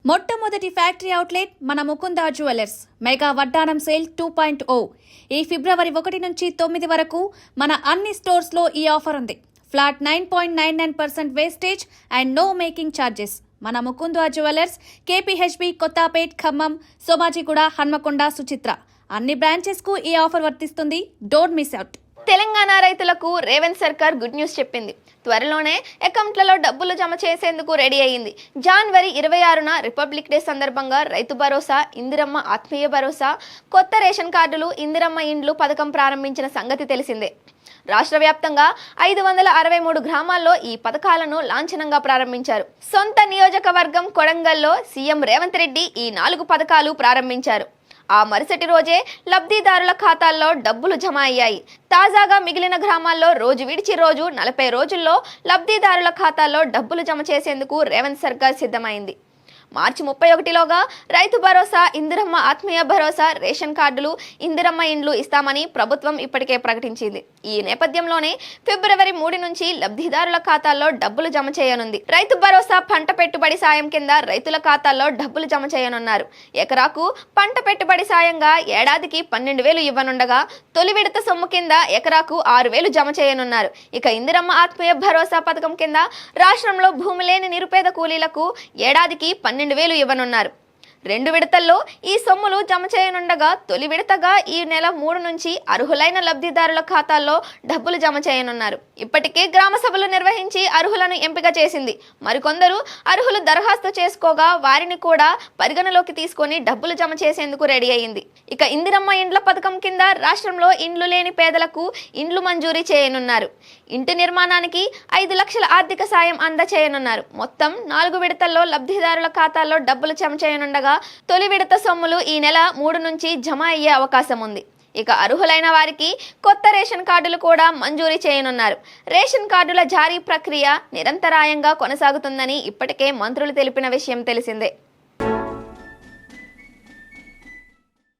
మొట్టమొదటి factory outlet మన Mukunda jewellers mega వడ్డానం సేల్ 2.0 ఈ ఫిబ్రవరి 1 నుంచి 9 వరకు మన అన్ని స్టోర్స్ లో ఈ ఆఫర్ ఉంది. Flat 9.99% wastage and no making charges. మన ముకుందా జ్యువెలర్స్ కేపీహెచ్బి, కొత్తపేట్, ఖమ్మం, సోమాజిగూడ, హన్మకొండ, సుచిత్ర అన్ని బ్రాంచెస్ కు ఈ ఆఫర్ వర్తిస్తుంది. Don't miss out. తెలంగాణ రైతులకు రేవంత్ సర్కార్ గుడ్ న్యూస్ చెప్పింది. త్వరలోనే అకౌంట్లలో డబ్బులు జమ చేసేందుకు రెడీ అయ్యింది. జనవరి 26న రిపబ్లిక్ డే సందర్భంగా రైతు భరోసా, ఇందిరమ్మ ఆత్మీయ భరోసా, కొత్త రేషన్ కార్డులు, ఇందిరమ్మ ఇండ్లు పథకం ప్రారంభించిన సంగతి తెలిసిందే. రాష్ట్ర వ్యాప్తంగా 563 గ్రామాల్లో ఈ పథకాలను లాంఛనంగా ప్రారంభించారు. సొంత నియోజకవర్గం కొడంగల్లో సీఎం రేవంత్ రెడ్డి ఈ 4 పథకాలు ప్రారంభించారు. ఆ మరుసటి రోజే లబ్ధిదారుల ఖాతాల్లో డబ్బులు జమ అయ్యాయి. తాజాగా మిగిలిన గ్రామాల్లో రోజు విడిచి రోజు 40 రోజుల్లో లబ్ధిదారుల ఖాతాల్లో డబ్బులు జమ చేసేందుకు రేవంత్ సర్కార్ సిద్ధమైంది. మార్చి 31లోగా రైతు భరోసా, ఇందిరమ్మ ఆత్మీయ భరోసా, రేషన్ కార్డులు, ఇందిరమ్మ ఇండ్లు ఇస్తామని ప్రభుత్వం ఇప్పటికే ప్రకటించింది. ఈ నేపథ్యంలోనే ఫిబ్రవరి 3 నుంచి లబ్ధిదారుల ఖాతాల్లో డబ్బులు జమ చేయనుంది. రైతు భరోసా పంట పెట్టుబడి సాయం కింద రైతుల ఖాతాల్లో డబ్బులు జమ చేయనున్నారు. ఎకరాకు పంట పెట్టుబడి సాయంగా ఏడాదికి 12,000 ఇవ్వనుండగా తొలి విడత సొమ్ము కింద ఎకరాకు 6,000 జమ చేయనున్నారు. ఇక ఇందిరమ్మ ఆత్మీయ భరోసా పథకం కింద రాష్ట్రంలో భూమి లేని నిరుపేద కూలీలకు ఏడాదికి 12,000 ఇవ్వనున్నారు. 2 విడతల్లో ఈ సొమ్ములు జమ చేయనుండగా తొలి విడతగా ఈ నెల 3 నుంచి అర్హులైన లబ్ధిదారుల ఖాతాల్లో డబ్బులు జమ చేయనున్నారు. ఇప్పటికే గ్రామ సభలు నిర్వహించి అర్హులను ఎంపిక చేసింది. మరికొందరు అర్హులు దరఖాస్తు చేసుకోగా వారిని కూడా పరిగణలోకి తీసుకొని డబ్బులు జమ చేసేందుకు రెడీ అయింది. ఇక ఇందిరమ్మ ఇండ్ల పథకం కింద రాష్ట్రంలో ఇండ్లు లేని పేదలకు ఇండ్లు మంజూరీ చేయనున్నారు. ఇంటి నిర్మాణానికి 5 లక్షల ఆర్థిక సాయం అందచేయనున్నారు. మొత్తం 4 విడతల్లో లబ్ధిదారుల ఖాతాల్లో డబ్బులు జమ చేయనుండగా తొలి విడత సొమ్ములు ఈ నెల 3 నుంచి జమ అయ్యే అవకాశం ఉంది. ఇక అర్హులైన వారికి కొత్త రేషన్ కార్డులు కూడా మంజూరీ చేయనున్నారు. రేషన్ కార్డుల జారీ ప్రక్రియ నిరంతరాయంగా కొనసాగుతుందని ఇప్పటికే మంత్రులు తెలిపిన విషయం తెలిసిందే.